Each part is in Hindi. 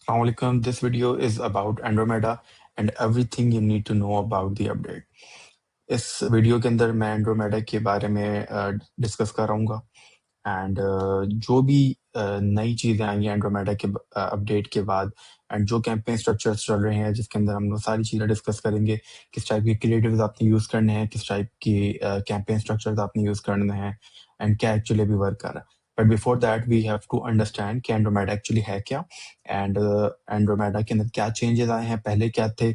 Assalamualaikum. This video is about Andromeda and everything you need to know about the update. इस वीडियो के अंदर मैं एंड्रोमेडा के बारे में डिस्कस कर रहा हूँ एंड जो भी नई चीज़ें आई हैं एंड्रोमेडा के अपडेट के बाद एंड जो कैंपेन स्ट्रक्चर्स चल रहे हैं जिसके अंदर हम लोग सारी चीज़ें डिस्कस करेंगे। किस टाइप के क्रिएटिव्स आपने यूज़ करने हैं, किस टाइप की कैंपेन स्ट्रक्चर्स आपने यूज़ करने हैं एंड क्या एक्चुअली भी वर्क कर रहा है। But before that we have to understand कि एंड्रोमेडा एक्चुअली है क्या एंड एंड्रोमेडा के अंदर क्या चेंजेस आए हैं, पहले क्या थे,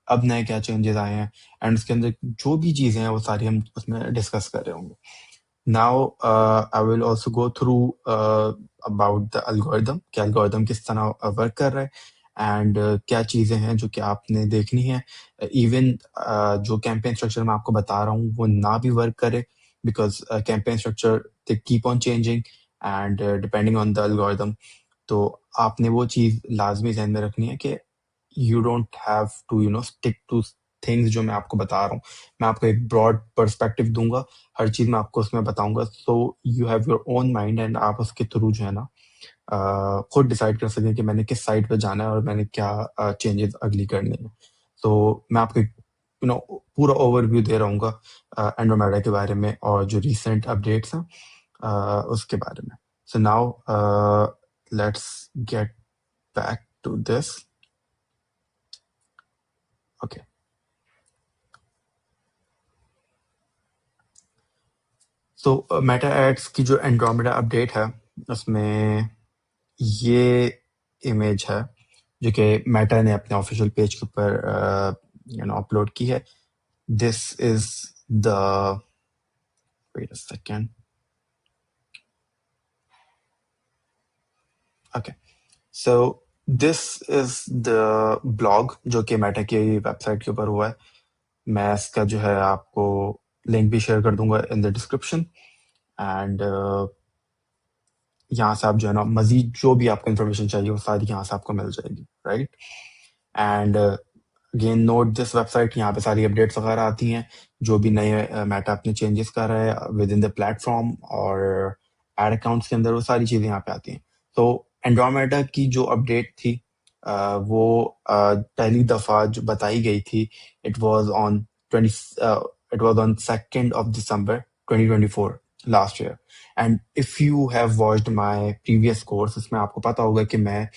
अब नए क्या चेंजेस आए हैं एंड उसके अंदर जो भी चीज़ें हैं वो सारी हम उसमें डिस्कस कर रहे होंगे। Now, I will also go through about the algorithm कि algorithm किस तरह वर्क कर रहा है एंड क्या चीज़ें हैं जो कि आपने देखनी है। इवन जो कैंपेन स्ट्रक्चर मैं आपको बता रहा हूँ वो ना भी वर्क करे because campaign structure they keep on changing and depending on the algorithm। तो आपने वो चीज़ लाजमी ध्यान में रखनी है कि you don't have to stick to things जो मैं आपको बता रहा हूँ। मैं आपको एक ब्रॉड पर्सपेक्टिव दूंगा, हर चीज मैं आपको उसमें बताऊंगा, सो you have your own mind and आप उसके थ्रू जो है ना खुद डिसाइड कर सकें कि मैंने किस साइड पे जाना है और मैंने क्या चेंजेस अगली करनी है। तो मैं आपको पूरा ओवरव्यू दे रहा हूँ एंड्रोमेडा के बारे में और जो रिसेंट अपडेट्स हैं उसके बारे में। So now let's get back to this. Okay, so Meta ads की जो एंड्रोमेडा अपडेट है उसमें ये इमेज है जो कि मेटा ने अपने ऑफिशियल पेज के ऊपर अपलोड की है। This is the wait a second. Okay, so this is the blog जो कि मेटा की वेबसाइट के ऊपर हुआ है। मैं इसका जो है आपको लिंक भी शेयर कर दूंगा इन द डिस्क्रिप्शन एंड यहाँ से आप जो है ना मजीद जो भी आपको इन्फॉर्मेशन चाहिए वो सारी यहाँ से आपको मिल जाएगी, right. And again note this website, यहाँ पे सारी अपडेट्स वगैरह आती हैं, जो भी नए मेटा अपने चेंजेस कर रहा है विद इन द प्लेटफॉर्म और एड अकाउंट्स के अंदर, वो सारी चीज़ें यहाँ पे आती हैं। तो एंड्रोमेडा की जो अपडेट थी वो पहली दफ़ा जो बताई गई थी it was on 2nd of December 2024 last year. And if you have watched my previous course, इसमें आपको पता होगा कि मैं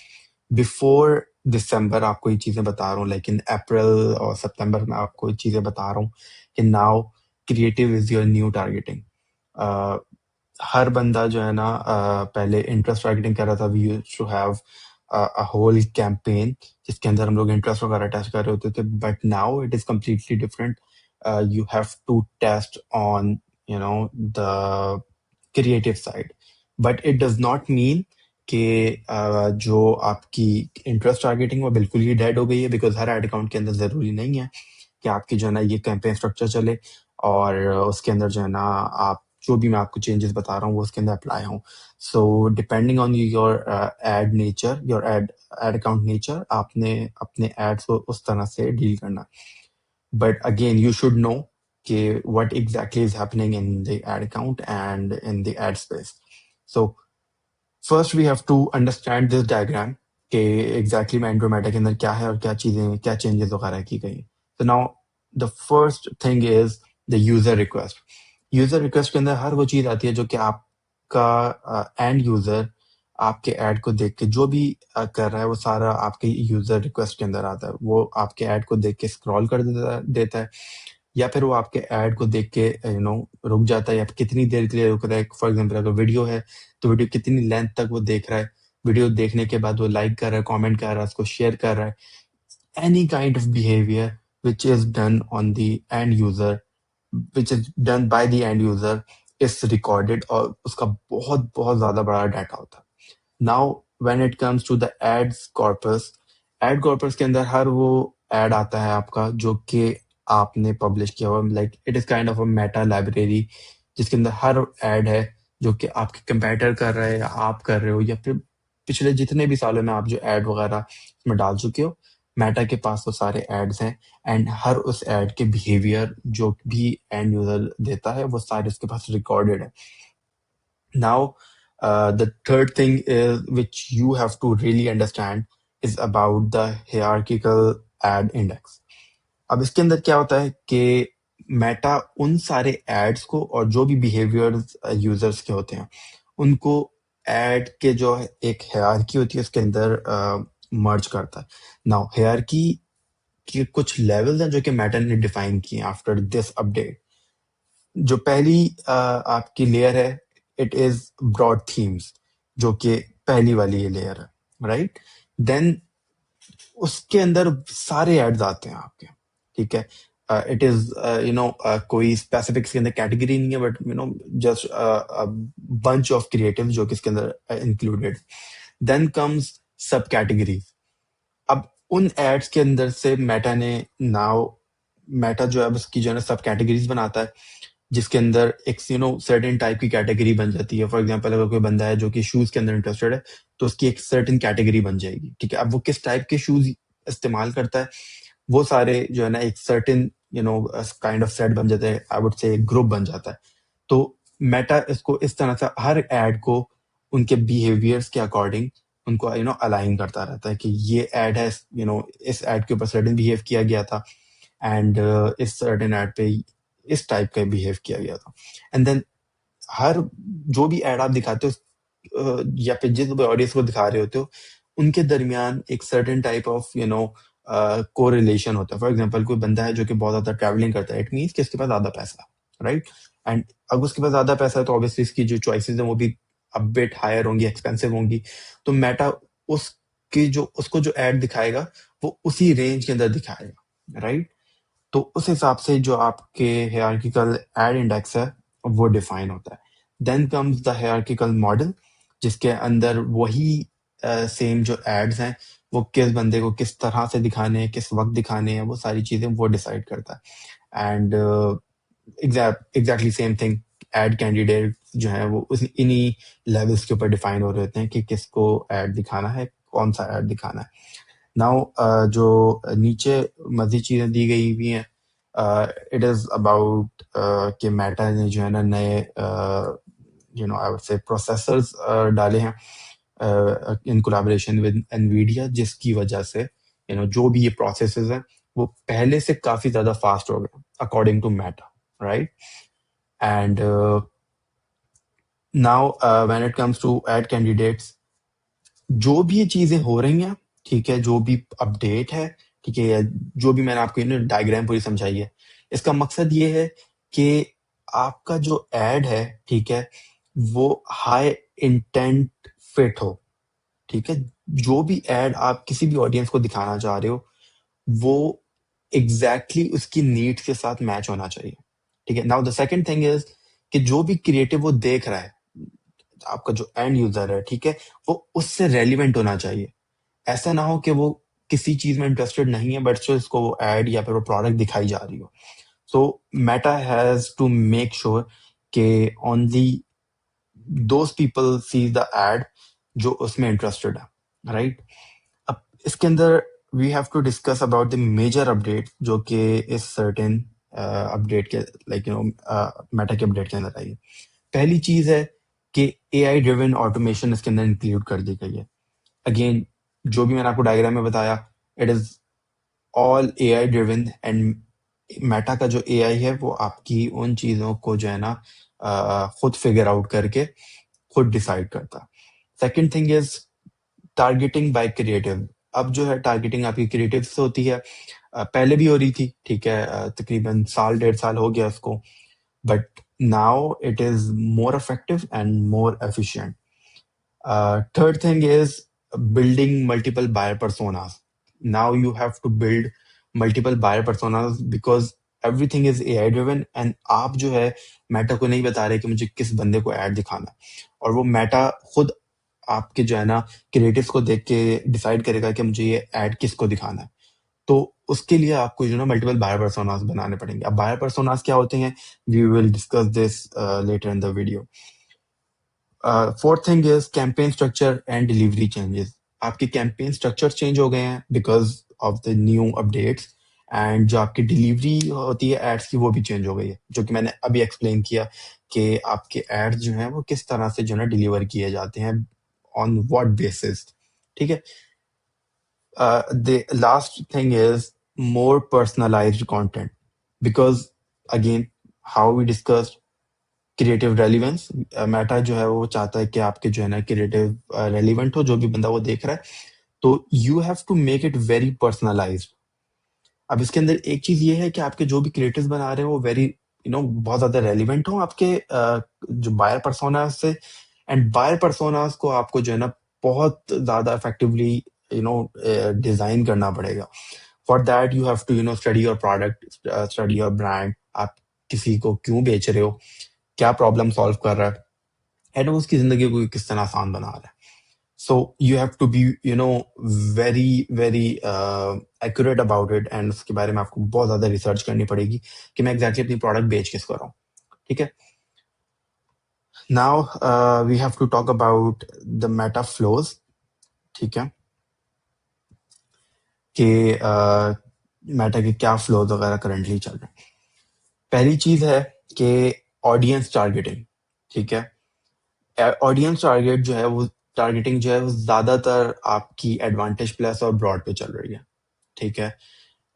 बिफोर दिसंबर आपको ये चीजें बता रहा हूँ, लेकिन अप्रैल और सितंबर में आपको ये चीजें बता रहा हूँ कि now creative is your new targeting. हर बंदा जो है ना पहले इंटरेस्ट टारगेटिंग कर रहा था। We used to have a whole campaign जिसके अंदर हम लोग इंटरेस्ट वगैरह टेस्ट कर रहे होते थे, but now it is completely different. You have to test on the creative side, but it does not mean कि जो आपकी इंटरेस्ट टारगेटिंग वो बिल्कुल ही डेड हो गई है, बिकॉज हर एड अकाउंट के अंदर जरूरी नहीं है कि आपकी जो है ना ये कैंपेन स्ट्रक्चर चले और उसके अंदर जो है ना आप जो भी मैं आपको चेंजेस बता रहा हूँ वो उसके अंदर अप्लाई हों। So depending on your add nature, your add ad account nature, आपने अपने एड्स को उस तरह से डील करना। But again, you should know what exactly is happening in the ad account and in the ad space. So first we have to understand this diagram कि exactly में Andromeda के अंदर क्या है और क्या चीजें, क्या changes वगैरह की गई। So now the first thing is the user request. User request के अंदर हर वो चीज आती है जो कि आपका end user आपके ad को देख के जो भी कर रहा है वो सारा आपके यूजर रिक्वेस्ट के अंदर आता है। वो आपके ad को देख के स्क्रॉल कर देता है या फिर वो आपके ऐड को देख के रुक जाता है, या फिर कितनी देर के लिए रुक रहा है। फॉर एग्जाम्पल अगर वीडियो है तो वीडियो कितनी लेंथ तक वो देख रहा है, वीडियो देखने के बाद वो लाइक कर रहा है, कमेंट कर रहा है, उसको शेयर कर रहा है। Any kind of behaviour which is done on the end user, which is done by the end user is recorded और उसका बहुत बहुत ज्यादा बड़ा डाटा होता है। Now when it comes to the ads corpus, ad corpus के अंदर हर वो एड आता है आपका जो कि आपने पब्लिश किया हुआ, like it is kind of a Meta library जिसके अंदर हर एड है जो कि आपके कंपेटर कर रहे हैं या आप कर रहे हो, या फिर पिछले जितने भी सालों में आप जो एड वगैरह इसमें डाल चुके हो, मेटा के पास वो सारे एड्स हैं एंड हर उस एड के बिहेवियर जो भी एंड यूजर देता है वो सारे उसके पास रिकॉर्डेड है। Now, the third thing is which you have to really understand is about the hierarchical ad index. अब इसके अंदर क्या होता है कि मेटा उन सारे एड्स को और जो भी बिहेवियर्स यूजर्स के होते हैं उनको एड के जो है एक हायरार्की होती है उसके अंदर मर्ज करता है। नाउ हायरार्की के कुछ लेवल्स हैं जो कि मेटा ने डिफाइन किए आफ्टर दिस अपडेट। जो पहली आपकी लेयर है, इट इज ब्रॉड थीम्स, जो कि पहली वाली ये लेयर है, राइट। देन उसके अंदर सारे एड्स आते हैं आपके, ठीक है। इट इज कोई स्पेसिफिक इसके अंदर कैटेगरी नहीं है, but just bunch of creative जो कि इसके अंदर इंक्लूडेड। देन कम्स सब कैटेगरी। अब उन एड्स के अंदर से मेटा ने नाउ मेटा जो है अब उसकी जो है ना सब कैटेगरीज बनाता है, जिसके अंदर एक सर्टेन टाइप की कैटेगरी बन जाती है। फॉर एग्जांपल अगर कोई बंदा है जो कि शूज के अंदर इंटरेस्टेड है, तो उसकी एक सर्टेन कैटेगरी बन जाएगी, ठीक है। अब वो किस टाइप के शूज इस्तेमाल करता है, वो सारे जो है ना एक सर्टेन काइंड ऑफ सेट बन जाते हैं, आई वुड से ग्रुप बन जाता है। तो मेटा इसको इस तरह से हर एड को उनके बिहेवियर्स के अकॉर्डिंग उनको अलाइन करता रहता है कि ये एड है, इस एड के ऊपर सर्टेन बिहेव किया गया था, एंड इस सर्टेन एड पे इस टाइप का बिहेव किया गया था। एंड देन हर जो भी एड आप दिखाते हो या फिर जिस भी ऑडियंस को दिखा रहे होते हो, उनके दरमियान एक सर्टेन टाइप ऑफ कोरिलेशन होता है। फॉर एग्जांपल कोई बंदा है जो कि बहुत ज्यादा ट्रैवलिंग करता है, इट मीन्स कि इसके पास ज्यादा पैसा है, राइट। एंड अब उसके पास ज्यादा पैसा है तो ऑब्वियसली इसकी जो चॉइसेस है वो भी अब बिट हायर होंगी, एक्सपेंसिव होंगी। तो मेटा उसकी जो उसको जो एड दिखाएगा वो उसी रेंज के अंदर दिखाएगा, राइट। तो उस हिसाब से जो आपके हायरार्किकल एड इंडेक्स है वो डिफाइन होता है। Then comes the hierarchical model, जिसके अंदर वही सेम जो एड्स हैं वो किस बंदे को किस तरह से दिखाने हैं, किस वक्त दिखाने हैं, वो सारी चीजें वो डिसाइड करता है। And exactly same thing, ad candidate जो है वो उस इन्हीं लेवल्स के ऊपर डिफाइन हो रहे होते हैं कि किसको एड दिखाना है, कौन सा एड दिखाना है। नाउ जो नीचे मजीद चीजें दी गई हुई हैं, इट इज अबाउट कि मेटा ने जो है ना नए आई वुड से प्रोसेसर्स डाले हैं इन कोलैबोरेशन विद एनवीडिया, जिसकी वजह से जो भी ये प्रोसेसेस हैं वो पहले से काफी ज्यादा फास्ट हो गए according to Meta, right. And now when it comes to ad candidates, जो भी ये चीजें हो रही हैं, ठीक है, जो भी अपडेट है, ठीक है, या जो भी मैंने आपको डायग्राम पूरी समझाई है, इसका मकसद ये है कि आपका जो एड है, ठीक है, वो हाई इंटेंट फिट हो, ठीक है। जो भी एड आप किसी भी ऑडियंस को दिखाना चाह रहे हो वो एग्जैक्टली exactly उसकी नीड्स के साथ मैच होना चाहिए, ठीक है। Now the second thing is कि जो भी क्रिएटिव वो देख रहा है, आपका जो एंड यूजर है, ठीक है, वो उससे रेलिवेंट होना चाहिए। ऐसा ना हो कि वो किसी चीज में इंटरेस्टेड नहीं है बट जो इसको वो एड या फिर वो प्रोडक्ट दिखाई जा रही हो। So Meta has to make sure कि only those people see the ad जो उसमें इंटरेस्टेड है, राइट। अब इसके अंदर we have to discuss about the major update जो कि इस सर्टेन अपडेट के मेटा के अपडेट के अंदर आई है। पहली चीज है कि एआई ड्रिवन ऑटोमेशन इसके अंदर इंक्लूड कर दी गई है। अगेन जो भी मैंने आपको डायग्राम में बताया, it is all AI driven, and Meta का जो एआई है वो आपकी उन चीजों को जो है ना खुद फिगर आउट करके खुद डिसाइड करता है। Second thing is targeting by creative. अब जो है टारगेटिंग आपकी क्रिएटिव से होती है, पहले भी हो रही थी, ठीक है, तकरीबन साल 1.5 साल हो गया उसको, but now it is more effective and more efficient. Third thing is building multiple buyer personas. Now you have to build multiple buyer personas because everything is AI driven, and आप जो है मेटा को नहीं बता रहे कि मुझे किस बंदे को ऐड दिखाना है, और वो मेटा खुद आपके जो है ना क्रिएटिव्स को देख के डिसाइड करेगा कि मुझे ये ऐड किसको दिखाना है। तो उसके लिए आपको जो ना मल्टीपल बायर पर्सोनास बनाने पड़ेंगे। अब बायर पर्सोनास क्या होते हैं, we will discuss this later in the video. Fourth thing is campaign structure and delivery changes. आपके कैंपेन स्ट्रक्चर चेंज हो गए हैं because of the new updates, and जो आपकी डिलीवरी होती है एड्स की वो भी चेंज हो गई है, जो कि मैंने अभी एक्सप्लेन किया कि आपके एड्स जो हैं वो किस तरह से जो है डिलीवर किए जाते हैं, ऑन व्हाट बेसिस, ठीक है। The last thing is more personalized content, because again, how we discussed creative relevance, Meta जो है वो चाहता है कि आपके जो है ना क्रिएटिव रेलिवेंट हो, जो भी बंदा वो देख रहा है, तो you have to make it very personalised. अब इसके अंदर एक चीज ये है कि आपके जो भी क्रिएटिव्स बना रहे हैं वो वेरी बहुत ज्यादा रेलिवेंट हो आपके जो बायर पर्सोनास से, एंड बायर पर्सोनास को आपको जो है ना बहुत ज्यादा इफेक्टिवली डिजाइन करना पड़ेगा। For that you have to study your product, study your brand, आप किसी को क्यों बेच रहे हो, क्या प्रॉब्लम सॉल्व कर रहा है, एंड वो उसकी जिंदगी को किस तरह आसान बना रहा है। So you have to be very very accurate about it, and उसके बारे में आपको बहुत ज्यादा रिसर्च करनी पड़ेगी कि मैं एग्जैक्टली अपनी प्रोडक्ट बेच किसको रहा हूँ। ठीक है, now we have to talk about the Meta flows. ठीक है, कि मेटा के क्या फ्लोज वगैरह करंटली चल रहे हैं। पहली चीज है कि ऑडियंस टारगेटिंग। ठीक है, ऑडियंस टारगेट जो है वो टारगेटिंग जो है वो ज्यादातर आपकी एडवांटेज प्लस और ब्रॉड पे चल रही है। ठीक है,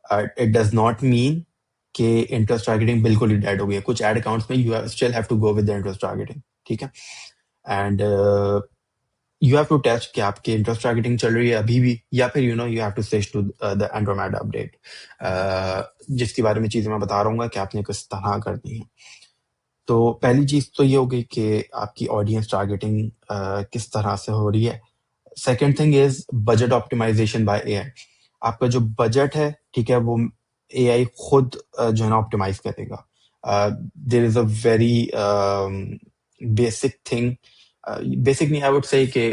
इट डज नॉट मीन कि इंटरेस्ट टारगेटिंग बिल्कुल ही डेड हो गई है। कुछ एड अकाउंट्स में you still have to go with the interest targeting. ठीक है, and you have to test कि आपकी इंटरेस्ट टारगेटिंग चल रही है अभी भी, या फिर you have to switch to the Andromeda update, जिसके बारे में चीजें मैं बता रहा हूँ कि आपने किस तरह करनी है। तो पहली चीज तो ये हो गई कि आपकी ऑडियंस टारगेटिंग किस तरह से हो रही है। Second thing is budget optimisation by AI. आपका जो बजट है, ठीक है, वो एआई खुद जो है ना ऑप्टिमाइज करेगा। There is a very basic thing, basic नहीं, आई वुड से कि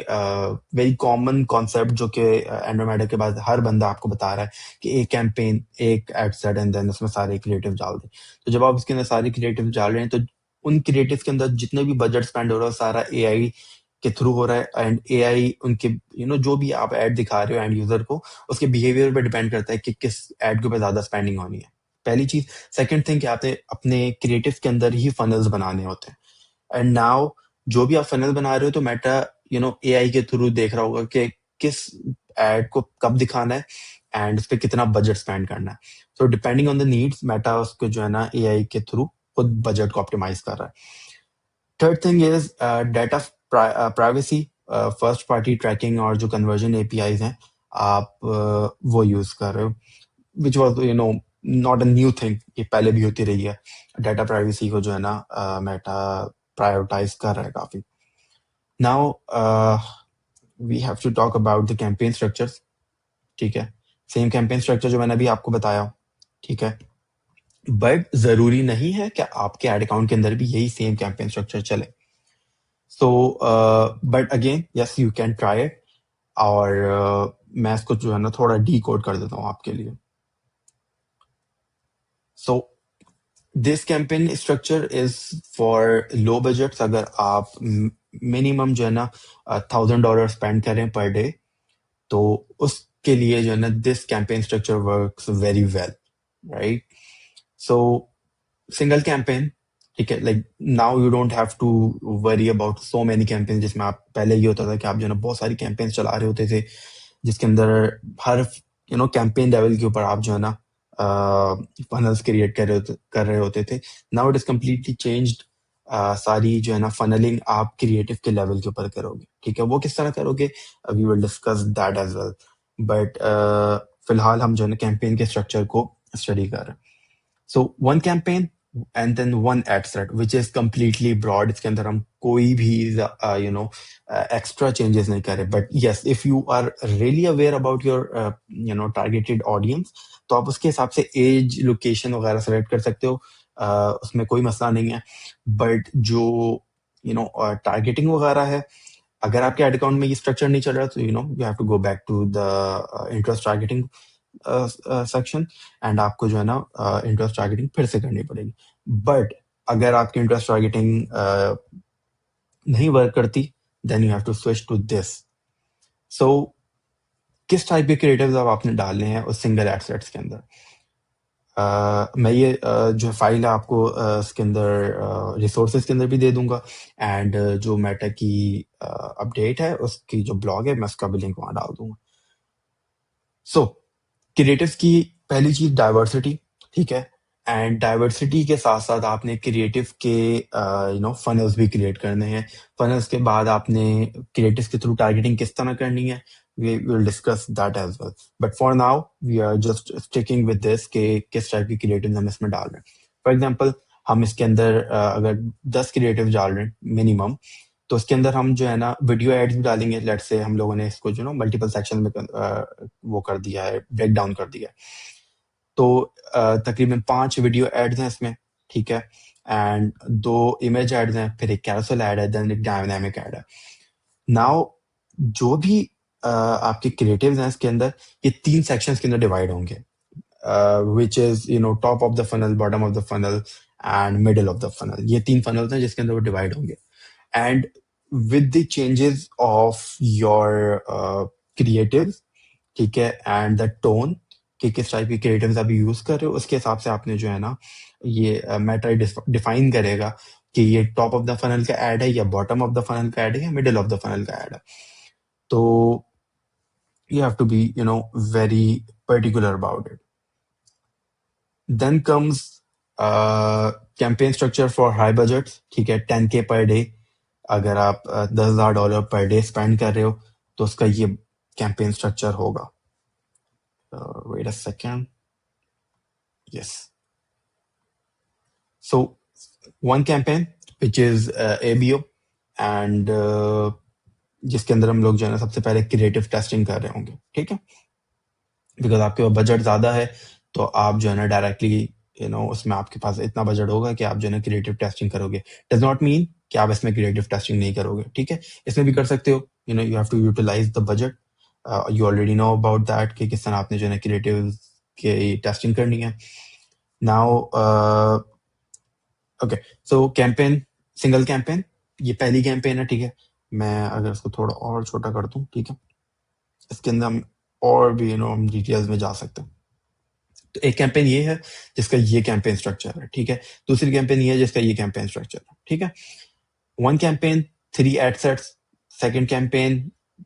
वेरी कॉमन कॉन्सेप्ट जो कि एंड्रोमेडा के बाद हर बंदा आपको बता रहा है कि एक कैंपेन, एक एड सेट, एंड देन उसमें सारे क्रिएटिव डाल दें। तो जब आप इसके अंदर सारे क्रिएटिव डाल रहे हैं, तो उन क्रिएटिव के अंदर जितने भी बजट स्पेंड हो रहा है सारा एआई के थ्रू हो रहा है, एंड एआई उनके जो भी आप ऐड दिखा रहे हो एंड यूजर को, उसके बिहेवियर पे डिपेंड करता है कि किस ऐड के ऊपर ज्यादा स्पेंडिंग होनी है। पहली चीज। सेकंड थिंग कि आपने अपने क्रिएटिव के अंदर ही फनल्स बनाने होते हैं, एंड नाउ जो भी आप फनल बना रहे हो तो मेटा एआई के थ्रू देख रहा होगा कि किस एड को कब दिखाना है एंड उस पर कितना बजट स्पेंड करना है। So depending on the needs Meta उसको जो है ना एआई के थ्रू खुद बजट को ऑप्टिमाइज कर रहा है। Third thing is data privacy, first party tracking और जो कन्वर्जन एपीआईज हैं आप वो यूज कर रहे हो, which was not a new thing, ये पहले भी होती रही है। डेटा प्राइवेसी को जो है ना मेटा प्रायोरिटाइज कर रहा है काफी। Now we have to talk about the campaign structures. ठीक है, सेम कैंपेन स्ट्रक्चर जो मैंने अभी आपको बताया। ठीक है, बट जरूरी नहीं है कि आपके एड अकाउंट के अंदर भी यही सेम कैंपेन स्ट्रक्चर चले। So but again yes you can try it, और मैं इसको जो है ना थोड़ा डी कोड कर देता हूँ आपके लिए। So this campaign structure is for low budgets. अगर आप मिनिमम जो है ना $1,000 स्पेंड करें पर डे, तो उसके लिए जो है ना this campaign structure works very well, right. So single campaign, ठीक है, like now you don't have to worry about so many campaign, जिसमें आप पहले ये होता था कि आप जो है ना बहुत सारी कैंपेन चला रहे होते थे, जिसके अंदर हर कैंपेन लेवल के ऊपर आप जो है ना फनल्स क्रिएट कर रहे होते थे। Now it is completely changed. सारी जो है ना फनलिंग आप क्रिएटिव के लेवल के ऊपर करोगे। ठीक है, वो किस तरह करोगे, we will discuss that as well, but फिलहाल हम जो है ना कैंपेन के स्ट्रक्चर को स्टडी कर रहे हैं। So one campaign and then one ad set which is completely broad. इसके अंदर हम कोई भी एक्स्ट्रा चेंजेस नहीं कर रहे, but yes if you are really aware about your targeted audience, तो आप उसके हिसाब से एज, लोकेशन वगैरह सेलेक्ट कर सकते हो, उसमें कोई मसला नहीं है। बट जो टारगेटिंग वगैरह है, अगर आपके एड अकाउंट में ये स्ट्रक्चर नहीं चल रहा, तो you have to go back to the interest targeting section, and आपको जो है ना इंटरेस्ट टारगेटिंग फिर से करनी पड़ेगी। बट अगर आपकी इंटरेस्ट टारगेटिंग नहीं वर्क करती, then you have to switch to this. So किस टाइप के क्रिएटिव्स अब आपने डालने हैं उस सिंगल एड सेट्स के अंदर। मैं ये जो फाइल है आपको इसके अंदर रिसोर्सेज के अंदर भी दे दूंगा, एंड जो मेटा की अपडेट है उसकी जो ब्लॉग है मैं उसका भी लिंक वहां डाल दूंगा। सो क्रिएटिव की पहली चीज डाइवर्सिटी, ठीक है। एंड डाइवर्सिटी के साथ साथ आपने क्रिएटिव के फनल्स भी क्रिएट करने हैं। फनल्स के बाद आपने क्रिएटिव के थ्रू टारगेटिंग किस तरह करनी है, we will discuss that as well. But for now we are just sticking with this कि किस टाइप की क्रिएटिव हम इसमें डाल रहे हैं। फॉर एग्जाम्पल, हम इसके अंदर अगर 10 क्रिएटिव डाल रहे हैं मिनिमम, तो उसके अंदर हम जो है ना वीडियो एड्स भी डालेंगे। लेट्स से हम लोगों ने इसको जो ना मल्टीपल सेक्शन में वो कर दिया है, ब्रेक डाउन कर दिया है। तो तकरीबन 5 वीडियो एड्स हैं इसमें, ठीक है। एंड 2 इमेज एड्स हैं, फिर एक कैरोसेल एड है, देन एक डायनामिक एड है। नाउ जो भी आपके क्रिएटिव्स हैं इसके अंदर, ये 3 सेक्शंस के अंदर डिवाइड होंगे, which is top of the funnel, bottom of the funnel and middle of the funnel। ये 3 funnels हैं जिसके अंदर वो डिवाइड होंगे। And with the changes of your creative, ठीक है, एंड द टोन कि किस टाइप की क्रिएटिव्स आप यूज कर रहे हो, उसके हिसाब से आपने जो है ना ये मैटर डिफाइन करेगा कि ये टॉप ऑफ द फनल का ऐड है या बॉटम ऑफ द फनल का ऐड है या मिडिल ऑफ द फनल का ऐड है। तो you have to be very particular about it। then comes campaign structure for high budgets, ठीक है। 10K पर डे, अगर आप $10,000 पर डे स्पेंड कर रहे हो तो उसका ये कैंपेन स्ट्रक्चर होगा। wait a second, yes। so one campaign which is ABO, and जिसके अंदर हम लोग जो है ना सबसे पहले क्रिएटिव टेस्टिंग कर रहे होंगे, ठीक है। बिकॉज आपके पास बजट ज्यादा है, तो आप जो है ना डायरेक्टली उसमें आपके पास इतना बजट होगा कि आप जो है ना क्रिएटिव टेस्टिंग करोगे। डज नॉट मीन कि आप इसमें क्रिएटिव टेस्टिंग नहीं करोगे, ठीक है। इसमें भी कर सकते हो, you have to utilise the budget. You already know about that कि किस तरह आपने जो है ना क्रिएटिव की टेस्टिंग करनी है। नाउ ओके, सो कैंपेन, सिंगल कैंपेन, ये पहली कैंपेन है, ठीक है। मैं अगर इसको थोड़ा और छोटा कर दूं, ठीक है, इसके अंदर हम और भी हम डिटेल्स में जा सकते हैं। तो एक कैंपेन ये है जिसका ये कैंपेन स्ट्रक्चर है, ठीक है। दूसरी कैंपेन ये है जिसका ये कैंपेन स्ट्रक्चर है, ठीक है। One campaign 3 ad sets, second campaign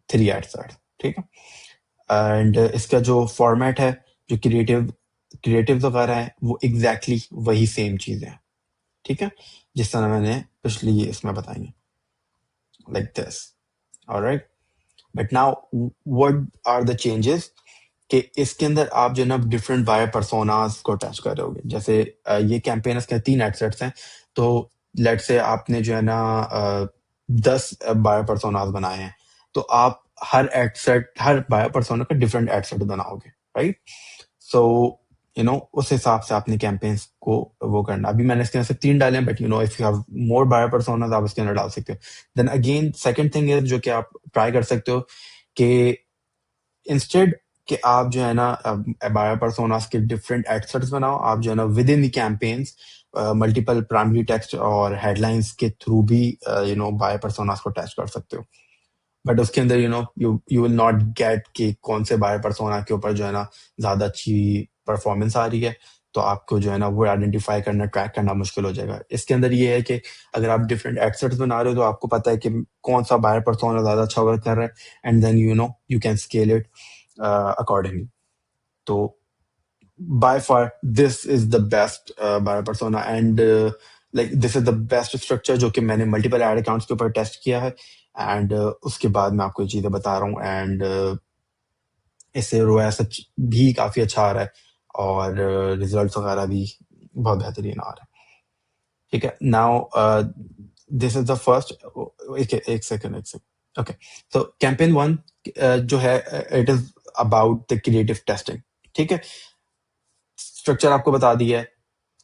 3 ad sets, ठीक है। एंड इसका जो फॉर्मेट है, जो क्रिएटिव वगैरह है, वो एग्जैक्टली वही सेम चीजें हैं, ठीक है, जिस तरह मैंने पिछली इसमें बताई, like this. Alright, but now what are the changes कि इसके अंदर आप जो है ना डिफरेंट बायर पर्सोनास को टच कर रहे होगे। जैसे ये कैंपेन इसके 3 एडसेट्स हैं, तो लेट से आपने जो है ना 10 बायर पर्सोनास बनाए हैं, तो आप हर बायर पर्सोना का डिफरेंट एडसेट बनाओगे, राइट। सो उस हिसाब से आपने कैंपेन्स को वो करना। अभी मैंने इसके अंदर सिर्फ 3 डाले हैं, but if you have more buyer personas आप इसके अंदर डाल सकते हो। देन अगेन सेकंड थिंग है जो कि आप ट्राई कर सकते हो कि इंस्टेड कि आप जो है ना बायर पर्सोनास के डिफरेंट एडसेट्स बनाओ, आप जो है ना with in the campaigns multiple primary text और हेडलाइंस के थ्रू भी बायर पर्सोनास को टेस्ट कर सकते हो। बट उसके अंदर यू विल नॉट गेट कि कौन से बायर पर्सोना के ऊपर जो है ना ज्यादा अच्छी परफॉर्मेंस आ रही है, तो आपको जो है ना वो आइडेंटिफाई करना, ट्रैक करना मुश्किल हो जाएगा। इसके अंदर ये है कि अगर आप डिफरेंट एडसेट्स बना रहे हो तो आपको पता है कि कौन सा बायर पर्सोना ज्यादा अच्छा वर्क कर रहा है, and then you can scale it accordingly। तो by far this is the best buyer persona, and like this is the best structure जो कि मैंने मल्टीपल एड अकाउंट्स के ऊपर टेस्ट किया है। एंड उसके बाद मैं आपको ये चीजें बता रहा हूँ, एंड इससे रोएस भी काफी अच्छा आ रहा है और रिजल्ट्स वगैरह भी बहुत बेहतरीन आ रहा है, ठीक है। Now this is the first, एक सेकंड ओके। सो कैंपेन 1 जो है, it is about the creative testing, ठीक है। स्ट्रक्चर आपको बता दिया है।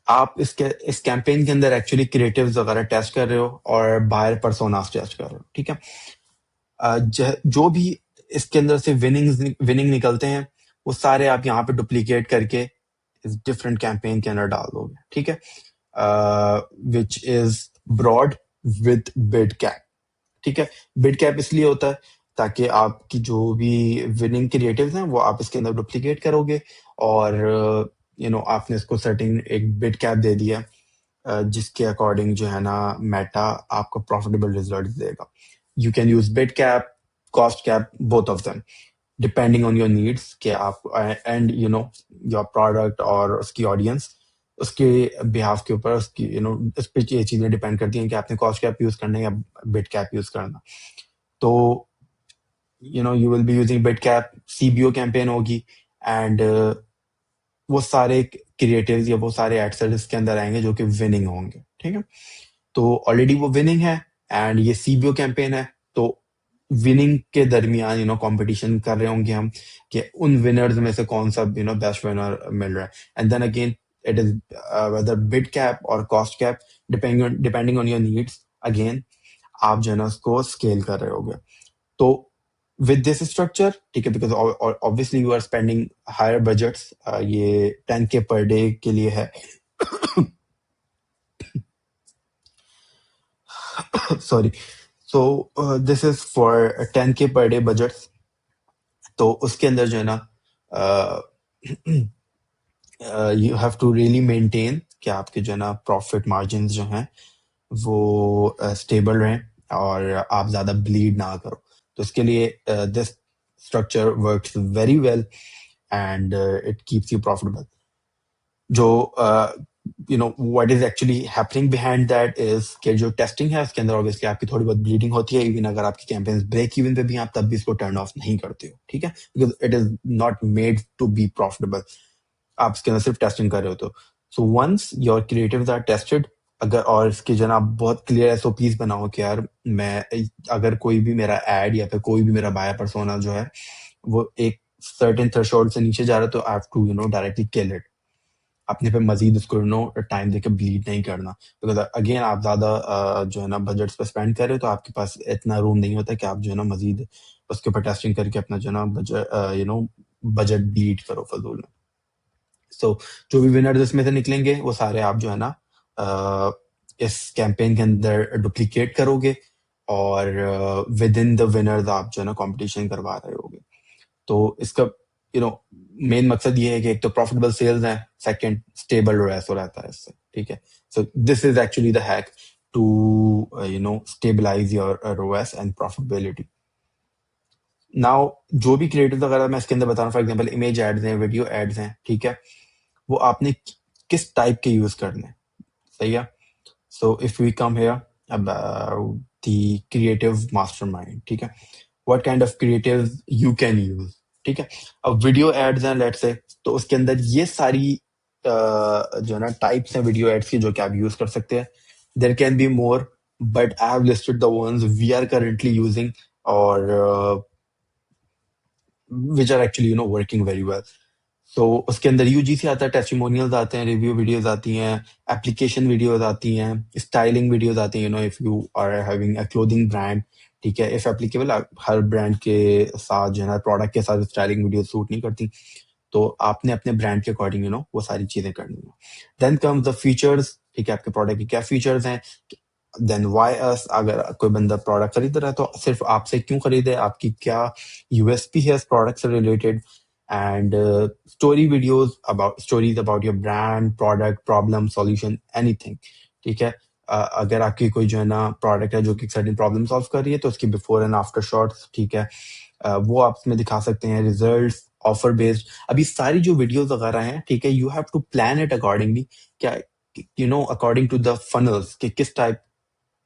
आप इस कैंपेन के अंदर एक्चुअली क्रिएटिव्स वगैरह टेस्ट कर रहे हो और बायर पर्सोनास टेस्ट कर रहे हो, ठीक है। जो भी इसके अंदर से विनिंग निकलते हैं, वो सारे आप यहाँ पे डुप्लीकेट करके इस डिफरेंट कैंपेन के अंदर डाल दोगे, ठीक है। Which is broad with bid cap, ठीक है। बिड कैप इसलिए होता है ताकि आपकी जो भी विनिंग क्रिएटिव्स हैं वो आप इसके अंदर डुप्लीकेट करोगे, और आपने इसको सर्टेन एक बिड कैप दे दिया, जिसके अकॉर्डिंग जो है ना मेटा आपको प्रॉफिटेबल रिजल्ट देगा। You can use bid cap, cost cap, both of them. Depending on your needs कि आप एंड योर प्रोडक्ट और उसकी ऑडियंस, उसके बिहाफ के ऊपर उसकी इस पे ये चीजें डिपेंड करती हैं कि आपने कॉस्ट कैप यूज करना है या बिट कैप यूज करना। तो you will be using bit cap, CBO campaign होगी, एंड वो सारे क्रिएटिव्स या वो सारे एड सेट इसके अंदर आएंगे जो कि विनिंग होंगे, ठीक है। तो ऑलरेडी वो विनिंग है एंड ये सीबीओ कैंपेन है, तो विनिंग के दरमियान कंपटीशन कर रहे होंगे हम कि उन विनर्स में से कौन सा बेस्ट विनर मिल रहा है। And then again it is whether bid cap और cost cap, depending on your needs, again आप जो है ना उसको स्केल कर रहे होगे। तो विद दिस स्ट्रक्चर, ठीक है, because obviously you are spending higher budgets, ये 10K पर डे के लिए है। Sorry. So this is for 10K per day budgets. तो उसके अंदर जो है ना you have to really maintain कि आपके जो है ना प्रॉफिट मार्जिन जो हैं वो स्टेबल रहें और आप ज्यादा ब्लीड ना करो। तो इसके लिए this structure works very well and it keeps you profitable. जो what is actually happening behind that is कि जो टेस्टिंग है उसके अंदर ऑब्वियसली आपकी थोड़ी बहुत ब्लीडिंग होती है, इवन अगर आपकी कैंपेन्स ब्रेक इवन पे भी हैं, आप तब भी इसको टर्न ऑफ नहीं करते हो, ठीक है, because it is not made to be profitable. आप इसके अंदर सिर्फ टेस्टिंग कर रहे हो। तो so once your creatives are tested, अगर और इसके जो है ना आप बहुत क्लियर एसओपीज बनाओ कि यार मैं अगर कोई भी मेरा एड या फिर कोई भी मेरा बायर पर्सोना जो है वो एक सर्टेन थ्रेशोल्ड से नीचे जा रहा है, तो I have to directly kill it, अपने पे मजीद उसको टाइम देके ब्लीड नहीं करना। बिकॉज अगेन आप ज्यादा जो है ना बजट्स पे स्पेंड कर रहे हो, तो आपके पास इतना रूम नहीं होता कि आप जो है ना मजीद उसके ऊपर टेस्टिंग करके अपना जो है ना बजट ब्लीड करो फजूल में। सो जो भी विनर्स इसमें से निकलेंगे वो सारे आप जो है ना इस कैंपेन के अंदर डुप्लीकेट करोगे, और विद इन द विनर्स आप जो है ना कंपटीशन करवा रहे होगे। तो इसका यू नो मेन मकसद ये है कि एक तो प्रॉफिटेबल सेल्स है, सेकंड स्टेबल रोएस हो रहता है इससे, ठीक है। So this is actually the hack to stabilise your ROAS and profitability. Now जो भी क्रिएटिव वगैरह मैं इसके अंदर बता रहा हूँ, फॉर एग्जांपल इमेज एड्स हैं, वीडियो एड्स हैं, ठीक है, वो आपने किस टाइप के यूज करने हैं, सही है। So if we come here about the creative mastermind, ठीक है, what kind of creative you can use, ठीक है। अब वीडियो एड्स हैं लेट्स से, तो उसके अंदर ये सारी जो है ना टाइप्स हैं वीडियो एड्स की जो कि आप यूज कर सकते हैं। There can be more, but I have listed the ones we are currently using और which are actually working very well. तो उसके अंदर यूजीसी आता है, टेस्टिमोनियल्स आते हैं, रिव्यू वीडियोस आती हैं, एप्लीकेशन वीडियोस आती हैं, स्टाइलिंग वीडियोस आती हैं, if you are having a clothing brand, ठीक है, इफ एप्लीकेबल, हर ब्रांड के साथ जो है ना प्रोडक्ट के साथ स्टाइलिंग वीडियो सूट नहीं करती, तो आपने अपने ब्रांड के अकॉर्डिंग वो सारी चीजें करनी है। देन कम्स द फीचर्स, ठीक है, आपके प्रोडक्ट के क्या फीचर्स हैं। देन वाई अस, अगर कोई बंदा प्रोडक्ट खरीद रहा है तो सिर्फ आपसे क्यों खरीदे, आपकी क्या यूएसपी है इस प्रोडक्ट से related. And story videos about stories about your brand, product, problem, solution, anything, ठीक है। अगर आपकी कोई जो है ना प्रोडक्ट है जो कि सर्टेन प्रॉब्लम सॉल्व कर रही है, तो उसकी बिफोर एंड आफ्टर शॉट्स, ठीक है, वो आप इसमें दिखा सकते हैं, रिजल्ट्स, ऑफर बेस्ड। अभी सारी जो वीडियोस वगैरह हैं, ठीक है, you have to plan it accordingly, क्या अकॉर्डिंग टू द फनल्स, कि किस टाइप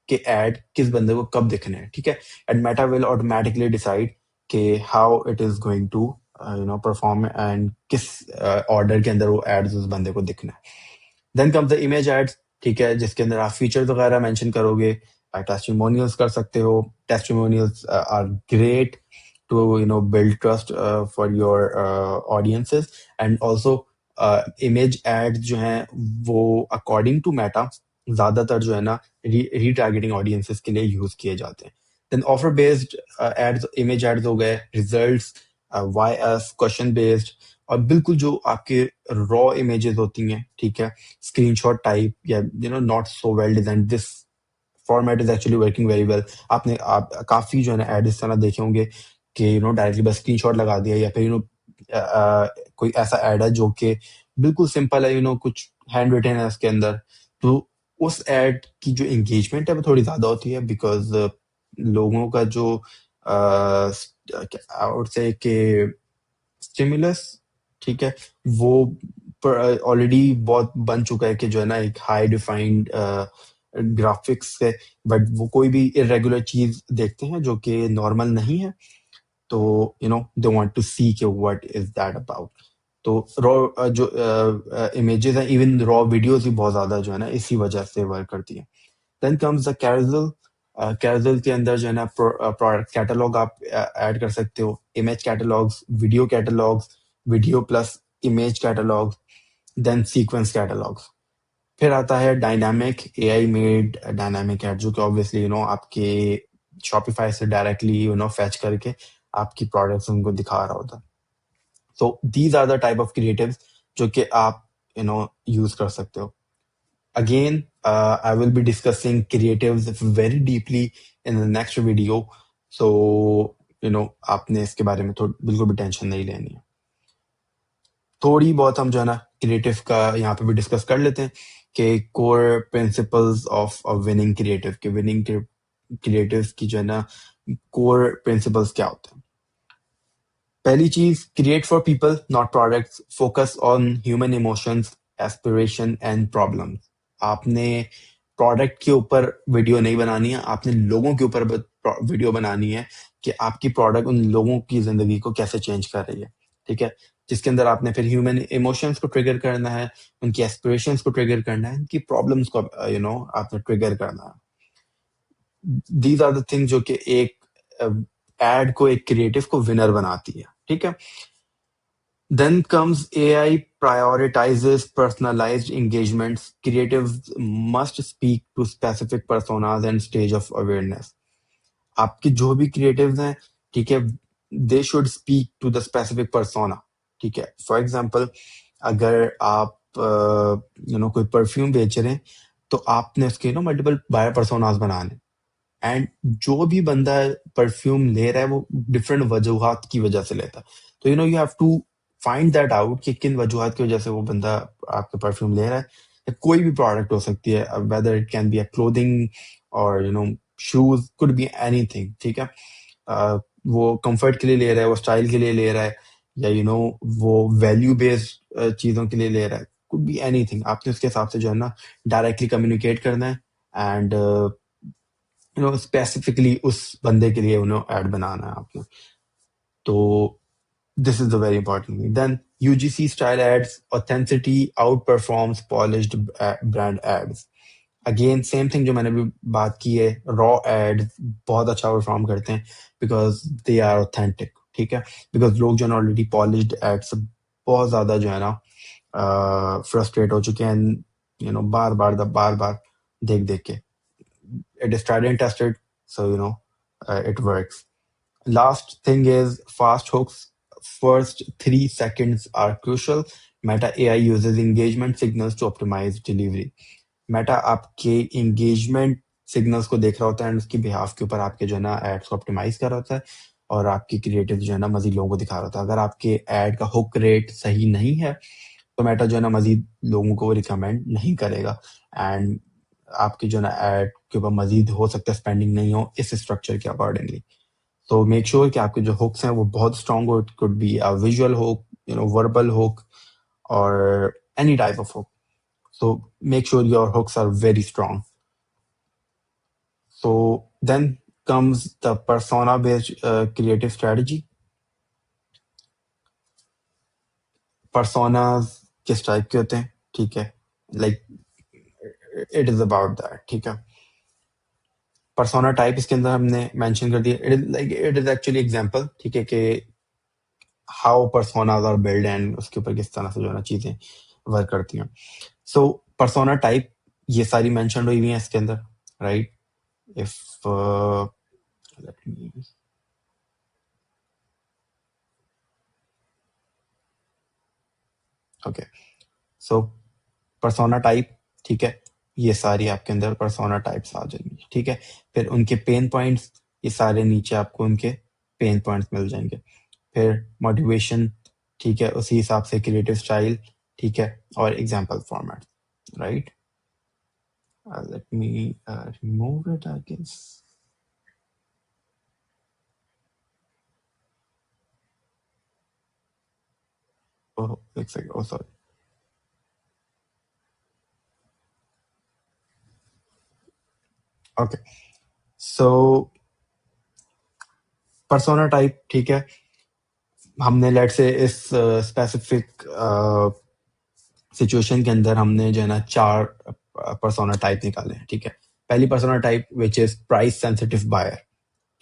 के एड किस बंदे को कब दिखने हैं, ठीक है। And Meta will automatically decide कि how it is going to perform and किस ऑर्डर के अंदर वो एड्स उस बंदे को दिखना है। Then comes the image ads, ठीक है, जिसके अंदर आप फीचर्स वगैरह मेंशन करोगे, टेस्टिमोनियल्स कर सकते हो। Testimonials are great to build trust for your audiences, and also image ads जो हैं वो अकॉर्डिंग टू मेटा ज्यादातर जो है ना रीटारगेटिंग ऑडियंसेस के लिए यूज किए जाते हैं। Then offer based ads, image ads हो गए, results, why us, question based, और बिल्कुल जो आपके रॉ इमेजेस होती हैं, ठीक है, स्क्रीनशॉट टाइप या not so well design, this format is actually working very well. आप काफी जो है ना एड इस तरह देखे होंगे कि डायरेक्टली बस स्क्रीनशॉट लगा दिया, या फिर कोई ऐसा एड है जो कि बिल्कुल सिंपल है, कुछ हैंड रिटन है उसके अंदर, तो उस एड की जो एंगेजमेंट है वो थोड़ी ज्यादा होती है, बिकॉज लोगों का जो आई वुड से कि स्टिमुलस, ठीक है, वो ऑलरेडी बहुत बन चुका है कि जो है ना एक हाई डिफाइंड ग्राफिक्स है, बट वो कोई भी इरेगुलर चीज देखते हैं जो कि नॉर्मल नहीं है, तो दे वांट टू सी कि व्हाट इज दैट अबाउट। तो रॉ जो इमेजेस हैं, इवन रॉ वीडियोस भी बहुत ज्यादा जो है ना इसी वजह से वर्क करती है। Then comes the carousel. Carousel के अंदर जो है ना प्रोडक्ट कैटलॉग आप ऐड कर सकते हो, image catalogues, video plus image catalogues, then sequence catalogues. फिर आता है dynamic AI made dynamic ad, जो कि ऑब्वियसली आपके शॉपिफाई से डायरेक्टली फैच करके आपकी प्रोडक्ट्स उनको दिखा रहा होता है। So these are the type of creatives जो कि आप यूज कर सकते हो। Again, I will be discussing creatives very deeply in the next video. So, आपने इसके बारे में बिल्कुल भी टेंशन नहीं लेनी है। थोड़ी बहुत हम जो है ना क्रिएटिव का यहाँ पे भी डिस्कस कर लेते हैं कि core principles of a winning creative, के विनिंग क्रिएटिव की जो है ना कोर प्रिंसिपल्स क्या होते हैं। पहली चीज, create for people not products, focus on human emotions, aspiration and problems. आपने प्रोडक्ट के ऊपर वीडियो नहीं बनानी है, आपने लोगों के ऊपर वीडियो बनानी है कि आपकी प्रोडक्ट उन लोगों की जिंदगी को कैसे चेंज कर रही है, ठीक है। जिसके अंदर आपने फिर ह्यूमन इमोशंस को ट्रिगर करना है, उनकी एस्पिरेशंस को ट्रिगर करना है, उनकी प्रॉब्लम्स को आपने ट्रिगर करना है। दीज आर द थिंग जो कि एक एड को, एक क्रिएटिव को विनर बनाती है, ठीक है। Then comes AI prioritizes personalized engagements. Creatives must speak to specific personas and stage of awareness. आपके जो भी क्रिएटिव्स हैं, ठीक है, they should speak to the specific persona, ठीक है। फॉर एग्जांपल, अगर आप कोई परफ्यूम बेच रहे हैं, तो आपने उसके मल्टीपल बायर पर्सोनास बनाने, एंड जो भी बंदा परफ्यूम ले रहा है वो डिफरेंट वजूहात की वजह से लेता है। तो you have to find that out कि किन वजूहात की वजह से वो बंदा आपके परफ्यूम ले रहा है। या कोई भी प्रोडक्ट हो सकती है, whether it can be a clothing और शूज, कुड बी एनीथिंग, ठीक है। वो कंफर्ट के लिए ले रहा है, वो स्टाइल के लिए ले रहा है, या वो वैल्यू बेस्ड चीजों के लिए ले रहा है, कुड बी एनीथिंग। आपने उसके हिसाब से जो है ना डायरेक्टली कम्युनिकेट करना है, एंड स्पेसिफिकली उस बंदे के लिए ऐड बनाना है आपने। तो this is the very important thing. Then UGC style ads, authenticity outperforms polished brand ads. Again same thing जो मैंने भी बात की है, रॉ एड्स बहुत अच्छा परफॉर्म करते हैं बिकॉज दे आर ऑथेंटिक, ठीक है। बिकॉज लोग जो है ऑलरेडी पॉलिश्ड एड्स से बहुत ज्यादा जो है ना फ्रस्ट्रेट हो चुके हैं, बार बार देख देख के। It is tried and tested, so it works. Last thing is fast hooks. First 3 seconds are crucial. Meta AI uses engagement signals to optimize delivery. Meta आपके engagement signals को देख रहा होता है, एंड उसकी बिहाफ के ऊपर आपके जो है ना एड्स को ऑप्टिमाइज कर रहा होता है, और आपकी क्रिएटिव जो है ना मजीद लोगों को दिखा रहा होता है। अगर आपके एड का हुक रेट सही नहीं है, तो मेटा जो है ना मजीद लोगों को रिकमेंड नहीं करेगा, एंड आपकी जो है ना एड के ऊपर मजीद हो सकता है स्पेंडिंग नहीं हो इस स्ट्रक्चर के अकॉर्डिंगली। तो मेक श्योर कि आपके जो हुक्स हैं वो बहुत स्ट्रांग हो। It could be a visual hook, verbal hook, और any type of hook. So make sure your hooks are very strong. So then comes the persona based creative strategy. Personas किस टाइप के होते हैं, ठीक है, like it is about that, ठीक है। पर्सोना टाइप इसके अंदर हमने मेंशन कर दिया, it is like it is actually example, ठीक है, कि how personas are build, and उसके ऊपर किस तरह से जो है ना चीजें वर्क करती हैं। सो पर्सोना टाइप ये सारी मेंशन हुई हुई हैं इसके अंदर, right. If let me, okay, so persona type, ठीक है, ये सारी आपके अंदर पर्सोना टाइप्स आ जाएंगी, ठीक है। फिर उनके पेन पॉइंट्स, ये सारे नीचे आपको उनके पेन पॉइंट्स मिल जाएंगे। फिर मोटिवेशन, ठीक है, उसी हिसाब से क्रिएटिव स्टाइल, ठीक है, और example format, right. Let me remove it, I guess. Oh, एक second, oh sorry. Okay, so persona type, ठीक है। हमने लेट से इस स्पेसिफिक सिचुएशन के अंदर हमने जो है ना चार पर्सोना टाइप निकाले हैं, ठीक है। पहली persona type which is price sensitive buyer,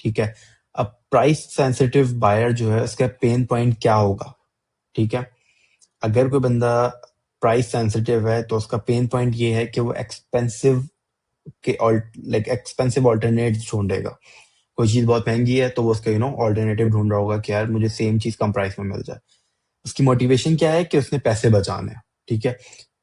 ठीक है। अब प्राइस सेंसिटिव बायर जो है उसका पेन पॉइंट क्या होगा, ठीक है। अगर कोई बंदा प्राइस सेंसिटिव है तो उसका पेन पॉइंट ये है कि वो एक्सपेंसिव के लाइक एक्सपेंसिव ऑल्टरनेट ढूंढेगा। कोई चीज बहुत महंगी है तो वो उसका ऑल्टरनेटिव ढूंढ रहा होगा कि यार मुझे सेम चीज कम प्राइस में मिल जाए। उसकी मोटिवेशन क्या है कि उसने पैसे बचाने हैं, ठीक है।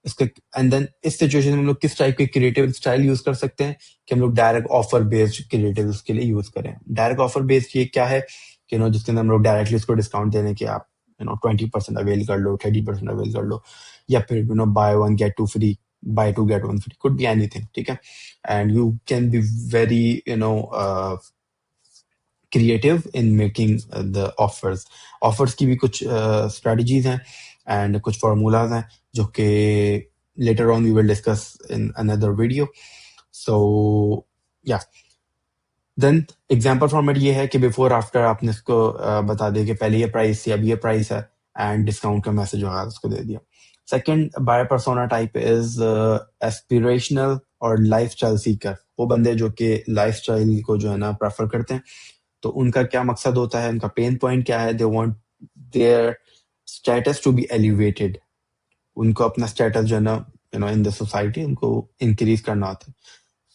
इसका एंड देन इस सिचुएशन में हम लोग किस टाइप के क्रिएटिव स्टाइल यूज कर सकते हैं कि हम लोग डायरेक्ट ऑफर बेस्ड क्रिएटिव के लिए यूज करें। डायरेक्ट ऑफर बेस्ड ये क्या है कि जिसके अंदर हम लोग डायरेक्टली उसको डिस्काउंट देने की आप 20% अवेल कर लो, 30% अवेल कर लो, या फिर buy one get two free, buy two get one free, could be anything, ठीक है। And you can be very creative in making the offers. Offers की भी कुछ स्ट्रेटजीज हैं एंड कुछ फार्मूलाज हैं जो कि later on we will discuss in another video. So yeah then example format ये है कि बिफोर आफ्टर आपने इसको बता दिया कि पहले ये प्राइस थी, अब ये प्राइस है, एंड डिस्काउंट का मैसेज वगैरह उसको दे दिया। Second buyer persona type is aspirational और लाइफस्टाइल सीकर। वो बंदे जो कि लाइफस्टाइल को जो है ना प्रेफर करते हैं। तो उनका क्या मकसद होता है, उनका पेन पॉइंट क्या है, they want their status to be elevated. उनको अपना स्टेटस जो है ना इन द सोसाइटी उनको इंक्रीज करना होता है।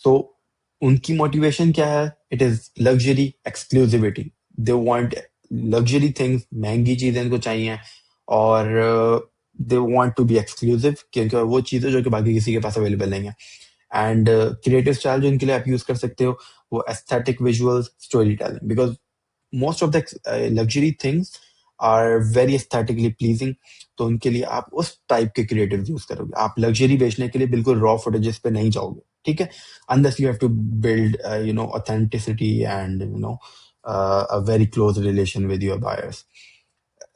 सो उनकी मोटिवेशन क्या है, it is luxury exclusivity. They want luxury things, महंगी चीजें इनको चाहिए, और they want to be exclusive क्योंकि वो चीजें जो कि बाकी किसी के पास अवेलेबल नहीं है। एंड क्रिएटिव स्टाइल जो इनके लिए आप यूज कर सकते हो वो aesthetic visual storytelling, because most of the luxury things are very aesthetically pleasing. तो उनके लिए आप उस टाइप के क्रिएटिव यूज करोगे। आप लग्जरी बेचने के लिए बिल्कुल रॉ फुटेजेस पे नहीं जाओगे, ठीक है। Unless you have to build authenticity and a very close relation with your buyers.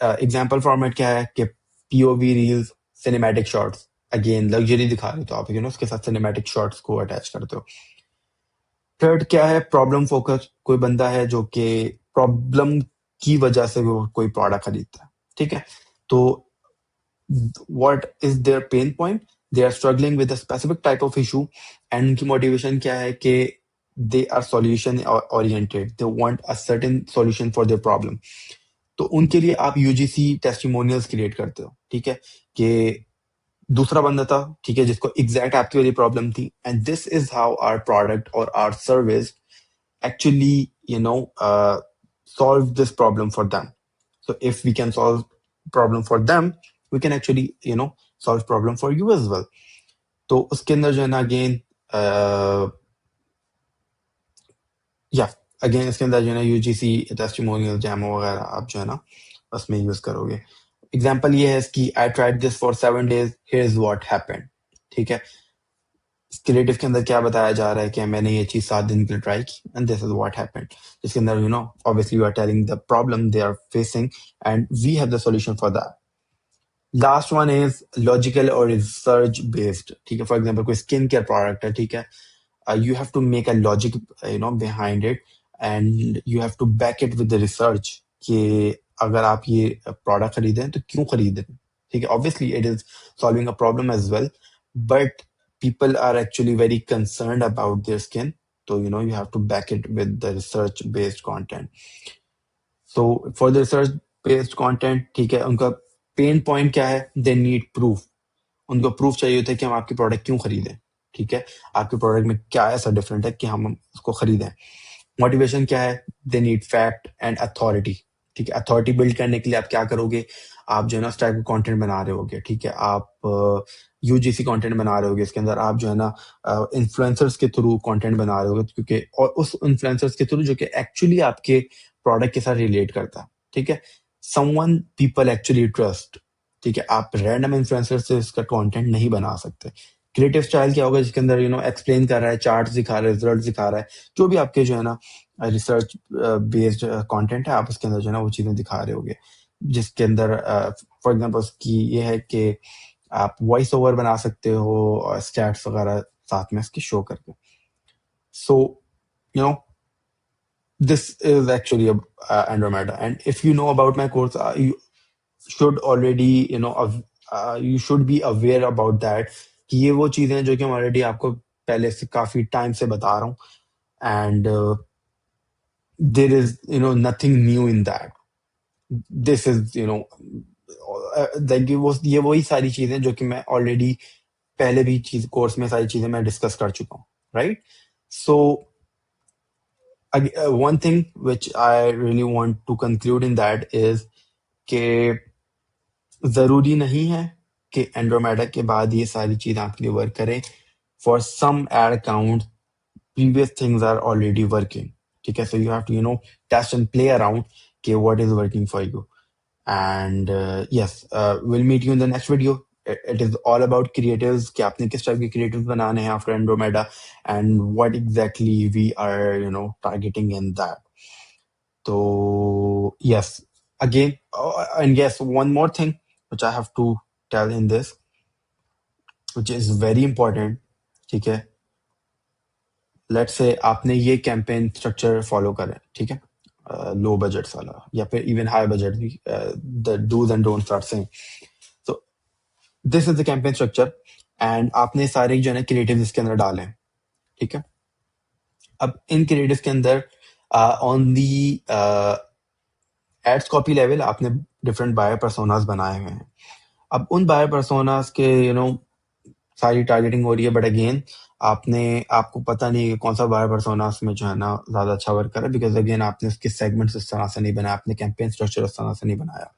Example format क्या है कि POV reels, cinematic shots. Again luxury दिखा रहे हो तो आप उसके साथ सिनेमैटिक शॉट्स को अटैच करते हो। थर्ड क्या है, प्रॉब्लम फोकस। कोई बंदा है जो कि प्रॉब्लम की वजह से वो कोई प्रोडक्ट खरीदता है, ठीक है। तो what is their pain point, they are struggling with a specific type of issue, and उनकी मोटिवेशन क्या है कि they are solution oriented, they want a certain solution for their problem। तो उनके लिए आप यूजीसी टेस्टिमोनियल्स क्रिएट करते हो, ठीक है। कि दूसरा बंदा था, ठीक है, जिसको एग्जैक्ट आपकी वाली प्रॉब्लम थी, and this is how our product और our service actually solve this problem for them. So if we can solve problem for them, we can actually solve problem for you as well. तो उसके अंदर जो है ना अगेन या अगेन इसके अंदर जो है ना यूजीसी टेस्टिमोनियल जैमो वगैरह आप जो है ना उसमें यूज करोगे। एग्जाम्पल ये है इसकी, I tried this for 7 days, here is what happened, ठीक है। क्रिएटिव के अंदर क्या बताया जा रहा है कि मैंने ये चीज 7 दिन के लिए ट्राई की and this is what happened. जिसके अंदर obviously you are telling the problem they are facing and we have the solution for that. Last one is logical और रिसर्च बेस्ड, ठीक है। फॉर एग्जाम्पल कोई स्किन केयर प्रोडक्ट है, ठीक है। You have to make a logic behind it, and you have to back it with the research कि अगर आप ये प्रोडक्ट खरीदें तो क्यों खरीदें, ठीक है। Obviously it is solving a problem as well, but people are actually very concerned about their skin, so you have to back it with the research based content। so for the research based content, ठीक है, उनका पेन पॉइंट क्या है, दे नीड प्रूफ। उनको प्रूफ चाहिए होता है कि हम आपकी प्रोडक्ट क्यों खरीदें, ठीक है। आपके प्रोडक्ट में क्या ऐसा डिफरेंट है कि हम उसको खरीदें। मोटिवेशन क्या है, they need fact and authority, ठीक है। अथॉरिटी बिल्ड करने के लिए आप क्या करोगे, आप जो है ना उस टाइप का कंटेंट बना रहे होगे, ठीक है। आप यूजीसी कंटेंट बना रहे होगे, इसके अंदर आप जो है ना इन्फ्लुएंसर्स के थ्रू कंटेंट बना रहे होगे, क्योंकि और उस इन्फ्लुएंसर्स के थ्रू जो कि एक्चुअली आपके प्रोडक्ट के साथ रिलेट करता है, ठीक है। समवन पीपल एक्चुअली ट्रस्ट, ठीक है। आप रैंडम इन्फ्लुएंसर से इसका कंटेंट नहीं बना सकते। क्रिएटिव स्टाइल क्या होगा, जिसके अंदर एक्सप्लेन कर रहा है, चार्ट दिखा रहा है, रिजल्ट दिखा रहा है, जो भी आपके जो है ना रिसर्च बेस्ड कंटेंट है, आप उसके अंदर जो है ना वो चीजें दिखा रहे होगे, जिसके अंदर फॉर एग्जांपल उसकी ये है कि आप वॉइस ओवर बना सकते हो और स्टैट्स वगैरह साथ में इसके शो करके. So you know this is actually a Andromeda, and if you know about my course, you should already you should be aware about that कि ये वो चीजें हैं जो कि मैं ऑलरेडी आपको पहले से काफी टाइम से बता रहा हूँ. And there is nothing new in that. This is like ये वही सारी चीजें जो कि मैं ऑलरेडी पहले भी चीज कोर्स में सारी चीजें मैं डिस्कस कर चुका हूँ, right. So one thing which I really want to conclude in that is कि जरूरी नहीं है कि एंड्रोमेडा के बाद ये सारी चीज आपके लिए वर्क करें. For some ad account previous things are already working. ठीक है, so you have to test and play around कि what is working for you. And yes, we'll meet you in the next video. It is all about creatives कि आपने किस टाइप के creatives बनाने हैं after Andromeda and what exactly we are targeting in that. So yes, again, and yes, one more thing which I have to tell in this, which is very important. ठीक है, लेट्स से आपने ये कैंपेन स्ट्रक्चर फॉलो करें, ठीक है, लो बजट वाला या फिर इवन हाई बजट भी, the dos and don'ts are same. So this is the campaign structure and आपने सारे जो है ना क्रिएटिव इसके अंदर डाले हैं, ठीक है. अब इन क्रिएटिव के अंदर on the ads copy level आपने डिफरेंट बायर पर्सोनास बनाए हुए हैं. अब उन बायर पर्सोनास के सारी टारगेटिंग हो रही है, बट अगेन आपको पता नहीं है कौन सा बायर पर्सोना उसमें जो है ना ज्यादा अच्छा वर्क कर रहा है, बिकॉज अगेन आपने उसके सेगमेंट्स उस तरह से नहीं बनाया, आपने कैंपेन स्ट्रक्चर उस तरह से नहीं बनाया.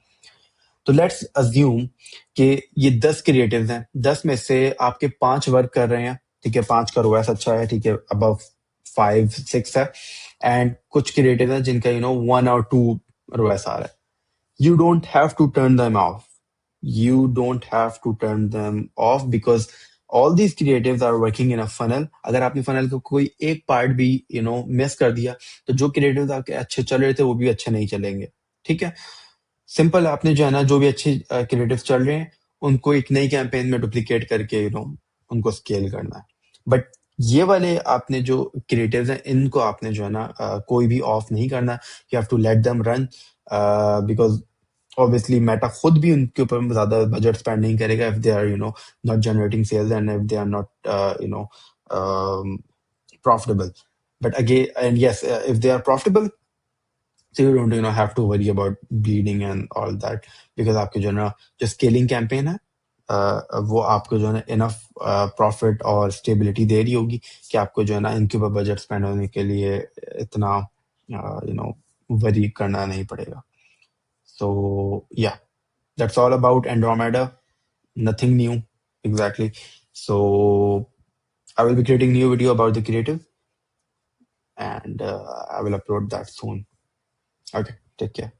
तो लेट्स अज्यूम कि ये 10 क्रिएटिव्स हैं, 10 में से आपके 5 वर्क कर रहे हैं, ठीक है, 5 का रोएस अच्छा है, ठीक है, अबव 5-6 है, एंड कुछ क्रिएटिव हैं जिनका 1 और 2 रोएस आ रहा है. You don't have to turn them off. You don't have to turn them off because all these creatives are working in a funnel. अगर आपने funnel का कोई एक पार्ट भी मिस कर दिया, तो जो क्रिएटिव्स आपके अच्छे चल रहे थे वो भी अच्छे नहीं चलेंगे, ठीक है. सिंपल, आपने जो है ना जो भी अच्छे क्रिएटिव्स चल रहे हैं उनको एक नई कैंपेन में डुप्लीकेट करके उनको स्केल करना है. बट ये वाले आपने जो क्रिएटिव्स हैं इनको आपने जो है ना कोई भी ऑफ नहीं करना. You have to let them run because obviously Meta खुद भी उनके ऊपर ज्यादा बजट स्पेंड नहीं करेगा if they are not generating sales and if they are not profitable. But again, and yes, if they are profitable, so you don't have to worry about bleeding and all that, because आपके जो है ना जो स्केलिंग कैंपेन है वो आपको जो है ना इनफ प्रॉफिट और स्टेबिलिटी दे रही होगी कि आपको जो है ना इनके ऊपर बजट स्पेंड होने के लिए इतना वरी करना नहीं पड़ेगा. So yeah, that's all about Andromeda. Nothing new, exactly. So I will be creating new video about the creative, and I will upload that soon. Okay, take care.